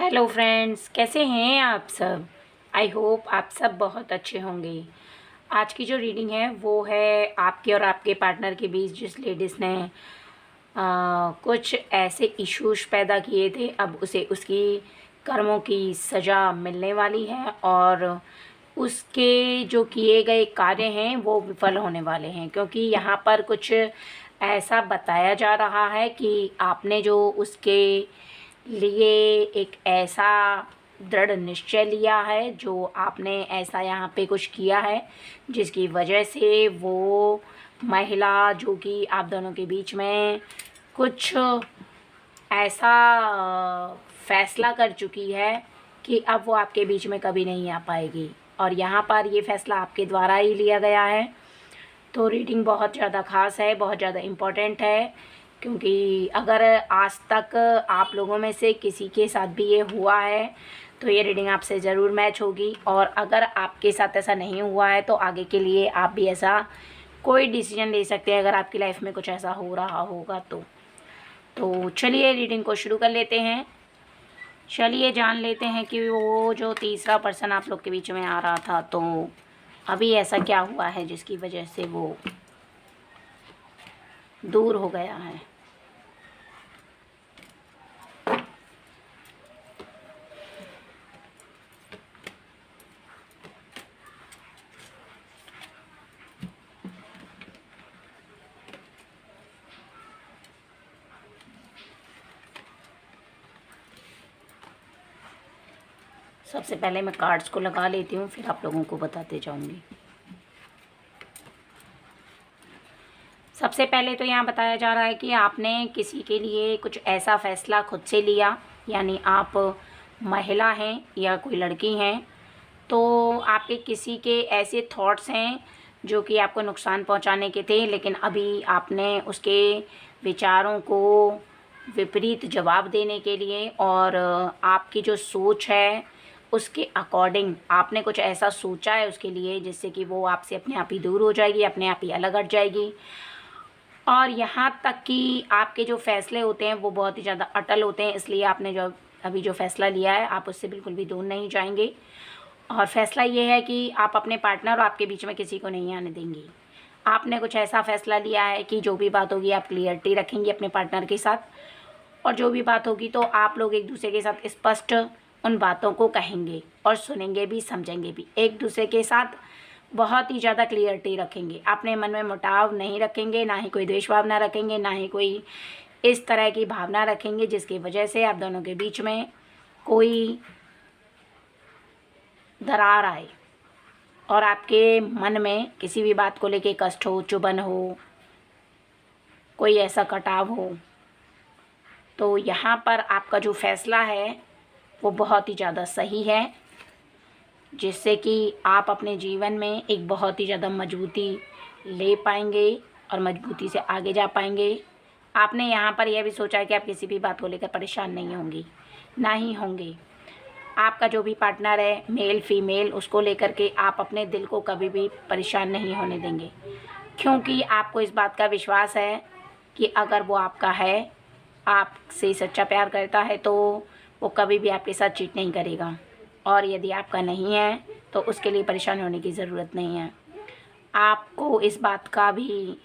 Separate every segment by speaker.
Speaker 1: Hello friends, कैसे हैं आप सब। आई होप आप सब बहुत अच्छे होंगे। आज की जो रीडिंग है वो है आपके और आपके पार्टनर के बीच जिस लेडीज़ ने कुछ ऐसे इश्यूज पैदा किए थे, अब उसे उसकी कर्मों की सज़ा मिलने वाली है और उसके जो किए गए कार्य हैं वो विफल होने वाले हैं, क्योंकि यहाँ पर कुछ ऐसा बताया जा रहा है कि आपने जो उसके लिए एक ऐसा दृढ़ निश्चय लिया है, जो आपने ऐसा यहाँ पे कुछ किया है जिसकी वजह से वो महिला जो कि आप दोनों के बीच में कुछ ऐसा फ़ैसला कर चुकी है कि अब वो आपके बीच में कभी नहीं आ पाएगी, और यहाँ पर ये फ़ैसला आपके द्वारा ही लिया गया है। तो रीडिंग बहुत ज़्यादा ख़ास है, बहुत ज़्यादा इम्पोर्टेंट है, क्योंकि अगर आज तक आप लोगों में से किसी के साथ भी ये हुआ है तो ये रीडिंग आपसे ज़रूर मैच होगी, और अगर आपके साथ ऐसा नहीं हुआ है तो आगे के लिए आप भी ऐसा कोई डिसीजन ले सकते हैं अगर आपकी लाइफ में कुछ ऐसा हो रहा होगा तो चलिए रीडिंग को शुरू कर लेते हैं। चलिए जान लेते हैं कि वो जो तीसरा पर्सन आप लोग के बीच में आ रहा था, तो अभी ऐसा क्या हुआ है जिसकी वजह से वो दूर हो गया है। सबसे पहले मैं कार्ड्स को लगा लेती हूँ, फिर आप लोगों को बताते जाऊँगी। सबसे पहले तो यहाँ बताया जा रहा है कि आपने किसी के लिए कुछ ऐसा फ़ैसला खुद से लिया, यानी आप महिला हैं या कोई लड़की हैं, तो आपके किसी के ऐसे थॉट्स हैं जो कि आपको नुकसान पहुँचाने के थे, लेकिन अभी आपने उसके विचारों को विपरीत जवाब देने के लिए और आपकी जो सोच है उसके अकॉर्डिंग आपने कुछ ऐसा सोचा है उसके लिए जिससे कि वो आपसे अपने आप ही दूर हो जाएगी, अपने आप ही अलग हट जाएगी। और यहाँ तक कि आपके जो फ़ैसले होते हैं वो बहुत ही ज़्यादा अटल होते हैं, इसलिए आपने जो अभी जो फ़ैसला लिया है आप उससे बिल्कुल भी दूर नहीं जाएंगे। और फ़ैसला ये है कि आप अपने पार्टनर और आपके बीच में किसी को नहीं आने देंगी। आपने कुछ ऐसा फ़ैसला लिया है कि जो भी बात होगी आप क्लियरिटी रखेंगी अपने पार्टनर के साथ, और जो भी बात होगी तो आप लोग एक दूसरे के साथ स्पष्ट उन बातों को कहेंगे और सुनेंगे भी, समझेंगे भी, एक दूसरे के साथ बहुत ही ज़्यादा क्लियरिटी रखेंगे। अपने मन में मुटाव नहीं रखेंगे, ना ही कोई द्वेष भावना रखेंगे, ना ही कोई इस तरह की भावना रखेंगे जिसकी वजह से आप दोनों के बीच में कोई दरार आए और आपके मन में किसी भी बात को लेके कष्ट हो, चुभन हो, कोई ऐसा कटाव हो। तो यहाँ पर आपका जो फ़ैसला है वो बहुत ही ज़्यादा सही है, जिससे कि आप अपने जीवन में एक बहुत ही ज़्यादा मजबूती ले पाएंगे और मजबूती से आगे जा पाएंगे। आपने यहाँ पर यह भी सोचा है कि आप किसी भी बात को लेकर परेशान नहीं होंगी, ना ही होंगे। आपका जो भी पार्टनर है, मेल फीमेल, उसको लेकर के आप अपने दिल को कभी भी परेशान नहीं होने देंगे, क्योंकि आपको इस बात का विश्वास है कि अगर वो आपका है, आपसे सच्चा प्यार करता है, तो वो कभी भी आपके साथ चीट नहीं करेगा। और यदि आपका नहीं है तो उसके लिए परेशान होने की ज़रूरत नहीं है। आपको इस बात का भी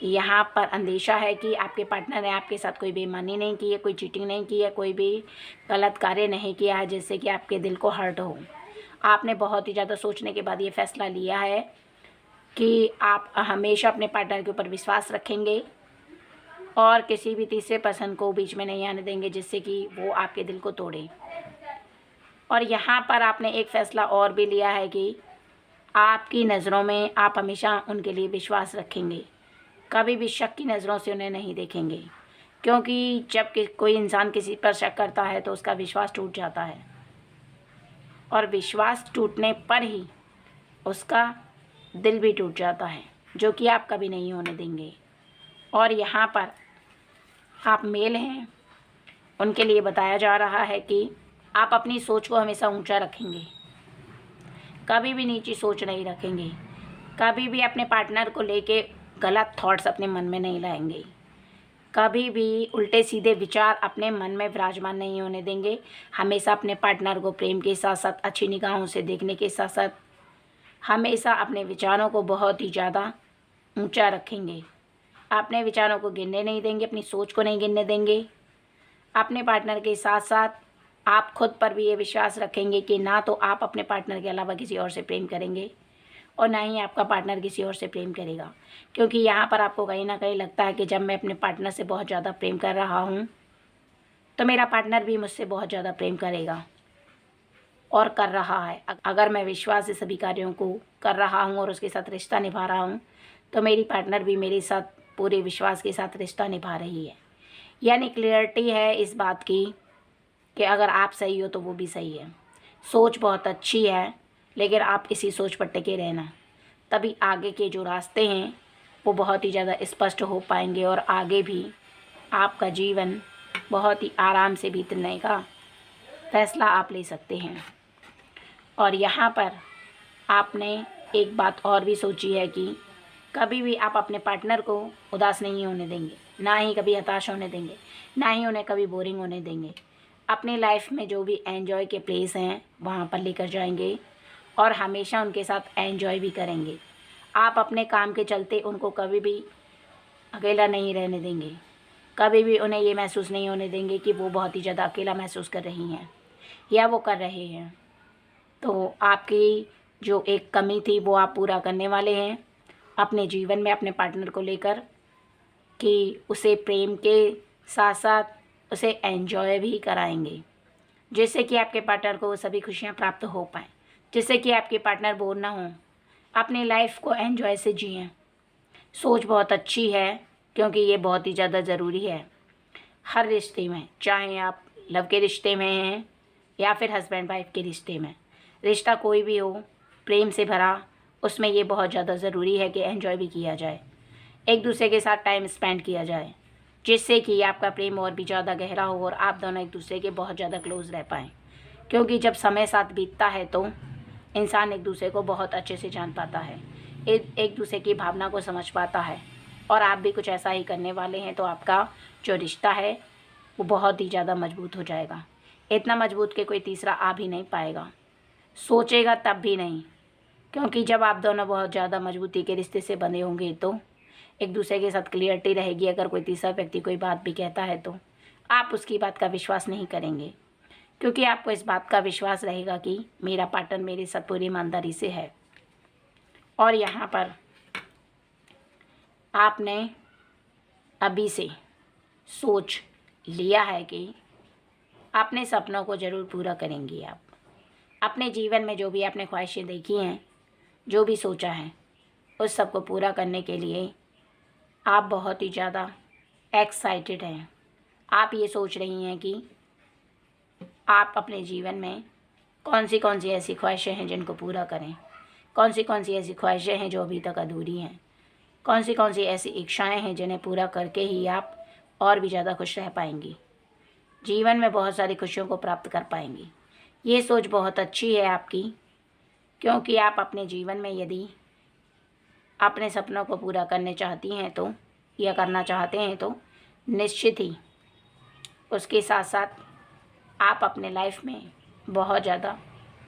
Speaker 1: यहाँ पर अंदेशा है कि आपके पार्टनर ने आपके साथ कोई बेईमानी नहीं की है, कोई चीटिंग नहीं की है, कोई भी गलत कार्य नहीं किया है जिससे कि आपके दिल को हर्ट हो। आपने बहुत ही ज़्यादा सोचने के बाद ये फ़ैसला लिया है कि आप हमेशा अपने पार्टनर के ऊपर विश्वास रखेंगे और किसी भी तीसरे पर्सन को बीच में नहीं आने देंगे जिससे कि वो आपके दिल को तोड़े। और यहाँ पर आपने एक फ़ैसला और भी लिया है कि आपकी नज़रों में आप हमेशा उनके लिए विश्वास रखेंगे, कभी भी शक की नज़रों से उन्हें नहीं देखेंगे, क्योंकि जब कोई इंसान किसी पर शक करता है तो उसका विश्वास टूट जाता है, और विश्वास टूटने पर ही उसका दिल भी टूट जाता है, जो कि आप कभी नहीं होने देंगे। और यहाँ पर आप मेल हैं, उनके लिए बताया जा रहा है कि आप अपनी सोच को हमेशा ऊंचा रखेंगे, कभी भी नीची सोच नहीं रखेंगे, कभी भी अपने पार्टनर को लेके गलत थॉट्स अपने मन में नहीं लाएंगे, कभी भी उल्टे सीधे विचार अपने मन में विराजमान नहीं होने देंगे। हमेशा अपने पार्टनर को प्रेम के साथ साथ अच्छी निगाहों से देखने के साथ साथ हमेशा अपने विचारों को बहुत ही ज़्यादा ऊंचा रखेंगे। अपने विचारों को गिरने नहीं देंगे, अपनी सोच को नहीं गिरने देंगे। अपने पार्टनर के साथ साथ आप खुद पर भी ये विश्वास रखेंगे कि ना तो आप अपने पार्टनर के अलावा किसी और से प्रेम करेंगे और ना ही आपका पार्टनर किसी और से प्रेम करेगा। क्योंकि यहाँ पर आपको कहीं ना कहीं लगता है कि जब मैं अपने पार्टनर से बहुत ज़्यादा प्रेम कर रहा हूँ तो मेरा पार्टनर भी मुझसे बहुत ज़्यादा प्रेम करेगा और कर रहा है। अगर मैं विश्वास से सभी कार्यों को कर रहा हूँ और उसके साथ रिश्ता निभा रहा हूँ तो मेरी पार्टनर भी मेरे साथ पूरे विश्वास के साथ रिश्ता निभा रही है। यानी क्लियरिटी है इस बात की कि अगर आप सही हो तो वो भी सही है। सोच बहुत अच्छी है, लेकिन आप इसी सोच पर टिके रहना, तभी आगे के जो रास्ते हैं वो बहुत ही ज़्यादा स्पष्ट हो पाएंगे और आगे भी आपका जीवन बहुत ही आराम से बीतने का फैसला आप ले सकते हैं। और यहाँ पर आपने एक बात और भी सोची है कि कभी भी आप अपने पार्टनर को उदास नहीं होने देंगे, ना ही कभी हताश होने देंगे, ना ही उन्हें कभी बोरिंग होने देंगे। अपनी लाइफ में जो भी एंजॉय के प्लेस हैं वहाँ पर लेकर जाएंगे और हमेशा उनके साथ एंजॉय भी करेंगे। आप अपने काम के चलते उनको कभी भी अकेला नहीं रहने देंगे, कभी भी उन्हें ये महसूस नहीं होने देंगे कि वो बहुत ही ज़्यादा अकेला महसूस कर रही हैं या वो कर रहे हैं। तो आपकी जो एक कमी थी वो आप पूरा करने वाले हैं अपने जीवन में अपने पार्टनर को लेकर, कि उसे प्रेम के साथ साथ उसे एंजॉय भी कराएंगे, जिससे कि आपके पार्टनर को वो सभी खुशियाँ प्राप्त हो पाएँ, जिससे कि आपके पार्टनर बोर ना हों, अपनी लाइफ को एंजॉय से जिएँ। सोच बहुत अच्छी है, क्योंकि ये बहुत ही ज़्यादा ज़रूरी है हर रिश्ते में, चाहे आप लव के रिश्ते में हैं या फिर हस्बैंड वाइफ के रिश्ते में। रिश्ता कोई भी हो प्रेम से भरा, उसमें ये बहुत ज़्यादा ज़रूरी है कि एंजॉय भी किया जाए, एक दूसरे के साथ टाइम स्पेंड किया जाए, जिससे कि आपका प्रेम और भी ज़्यादा गहरा हो और आप दोनों एक दूसरे के बहुत ज़्यादा क्लोज़ रह पाएँ। क्योंकि जब समय साथ बीतता है तो इंसान एक दूसरे को बहुत अच्छे से जान पाता है, एक दूसरे की भावना को समझ पाता है। और आप भी कुछ ऐसा ही करने वाले हैं, तो आपका जो रिश्ता है वो बहुत ही ज़्यादा मजबूत हो जाएगा। इतना मजबूत कि कोई तीसरा आ भी नहीं पाएगा, सोचेगा तब भी नहीं। क्योंकि जब आप दोनों बहुत ज़्यादा मजबूती के रिश्ते से बंधे होंगे तो एक दूसरे के साथ क्लियरिटी रहेगी। अगर कोई तीसरा व्यक्ति कोई बात भी कहता है तो आप उसकी बात का विश्वास नहीं करेंगे, क्योंकि आपको इस बात का विश्वास रहेगा कि मेरा पार्टनर मेरे साथ पूरी ईमानदारी से है। और यहाँ पर आपने अभी से सोच लिया है कि अपने सपनों को ज़रूर पूरा करेंगी। आप अपने जीवन में जो भी आपने ख्वाहिशें देखी हैं, जो भी सोचा है, उस सब को पूरा करने के लिए आप बहुत ही ज़्यादा एक्साइटेड हैं। आप ये सोच रही हैं कि आप अपने जीवन में कौन सी ऐसी ख्वाहिशें हैं जिनको पूरा करें, कौन सी ऐसी ख्वाहिशें हैं जो अभी तक अधूरी हैं, कौन सी ऐसी इच्छाएं हैं जिन्हें पूरा करके ही आप और भी ज़्यादा खुश रह पाएंगी, जीवन में बहुत सारी खुशियों को प्राप्त कर पाएंगी। ये सोच बहुत अच्छी है आपकी, क्योंकि आप अपने जीवन में यदि अपने सपनों को पूरा करने चाहती हैं तो या करना चाहते हैं तो निश्चित ही उसके साथ साथ आप अपने लाइफ में बहुत ज़्यादा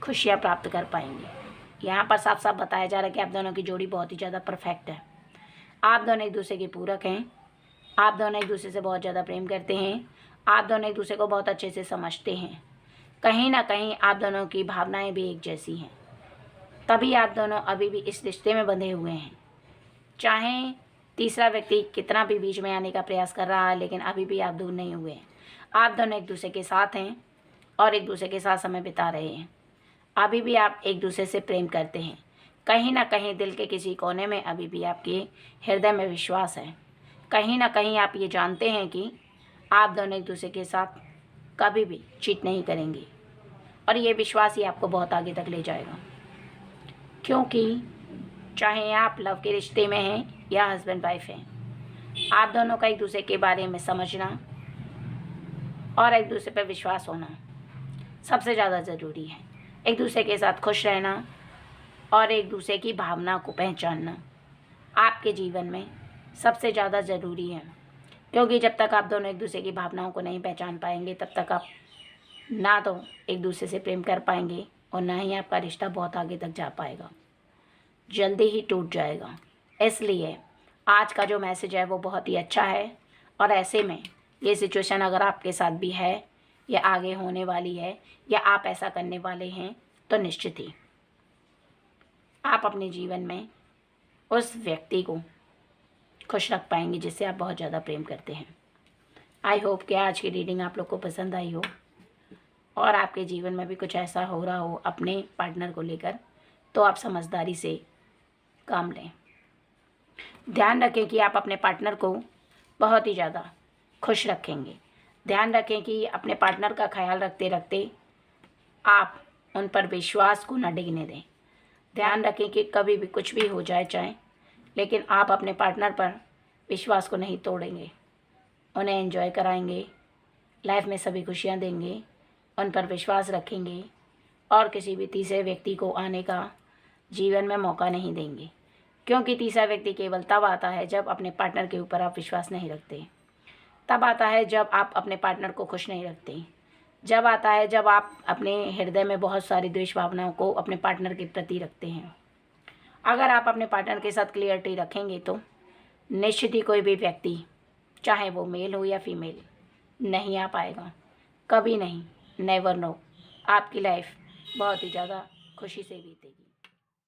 Speaker 1: खुशियाँ प्राप्त कर पाएंगे। यहाँ पर साफ साफ बताया जा रहा है कि आप दोनों की जोड़ी बहुत ही ज़्यादा परफेक्ट है। आप दोनों एक दूसरे के पूरक हैं, आप दोनों एक दूसरे से बहुत ज़्यादा प्रेम करते हैं, आप दोनों एक दूसरे को बहुत अच्छे से समझते हैं। कहीं ना कहीं आप दोनों की भावनाएं भी एक जैसी हैं, तभी आप दोनों अभी भी इस रिश्ते में बंधे हुए हैं। चाहे तीसरा व्यक्ति कितना भी बीच में आने का प्रयास कर रहा है, लेकिन अभी भी आप दूर नहीं हुए हैं। आप दोनों एक दूसरे के साथ हैं और एक दूसरे के साथ समय बिता रहे हैं। अभी भी आप एक दूसरे से प्रेम करते हैं। कहीं ना कहीं दिल के किसी कोने में अभी भी आपके हृदय में विश्वास है। कहीं ना कहीं आप ये जानते हैं कि आप दोनों एक दूसरे के साथ कभी भी चीट नहीं करेंगे, और ये विश्वास ही आपको बहुत आगे तक ले जाएगा। क्योंकि चाहे आप लव के रिश्ते में हैं या हस्बैंड वाइफ हैं, आप दोनों का एक दूसरे के बारे में समझना और एक दूसरे पर विश्वास होना सबसे ज़्यादा ज़रूरी है। एक दूसरे के साथ खुश रहना और एक दूसरे की भावना को पहचानना आपके जीवन में सबसे ज़्यादा ज़रूरी है। क्योंकि जब तक आप दोनों एक दूसरे की भावनाओं को नहीं पहचान पाएंगे तब तक आप ना तो एक दूसरे से प्रेम कर पाएंगे और ना ही आपका रिश्ता बहुत आगे तक जा पाएगा, जल्दी ही टूट जाएगा। इसलिए आज का जो मैसेज है वो बहुत ही अच्छा है। और ऐसे में ये सिचुएशन अगर आपके साथ भी है या आगे होने वाली है या आप ऐसा करने वाले हैं तो निश्चित ही आप अपने जीवन में उस व्यक्ति को खुश रख पाएंगे जिससे आप बहुत ज़्यादा प्रेम करते हैं। आई होप कि आज की रीडिंग आप लोग को पसंद आई हो और आपके जीवन में भी कुछ ऐसा हो रहा हो अपने पार्टनर को लेकर, तो आप समझदारी से काम लें। ध्यान रखें कि आप अपने पार्टनर को बहुत ही ज़्यादा खुश रखेंगे। ध्यान रखें कि अपने पार्टनर का ख्याल रखते रखते आप उन पर विश्वास को न डिगने दें। ध्यान रखें कि कभी भी कुछ भी हो जाए चाहे, लेकिन आप अपने पार्टनर पर विश्वास को नहीं तोड़ेंगे। उन्हें एंजॉय कराएंगे, लाइफ में सभी खुशियाँ देंगे, उन पर विश्वास रखेंगे और किसी भी तीसरे व्यक्ति को आने का जीवन में मौका नहीं देंगे। क्योंकि तीसरा व्यक्ति केवल तब आता है जब अपने पार्टनर के ऊपर आप विश्वास नहीं रखते, तब आता है जब आप अपने पार्टनर को खुश नहीं रखते, जब आता है जब आप अपने हृदय में बहुत सारी द्वेष भावनाओं को अपने पार्टनर के प्रति रखते हैं। अगर आप अपने पार्टनर के साथ क्लियरिटी रखेंगे तो निश्चित ही कोई भी व्यक्ति, चाहे वो मेल हो या फीमेल, नहीं आ पाएगा। कभी नहीं, नेवर नो। आपकी लाइफ बहुत ही ज़्यादा खुशी से बीतेगी।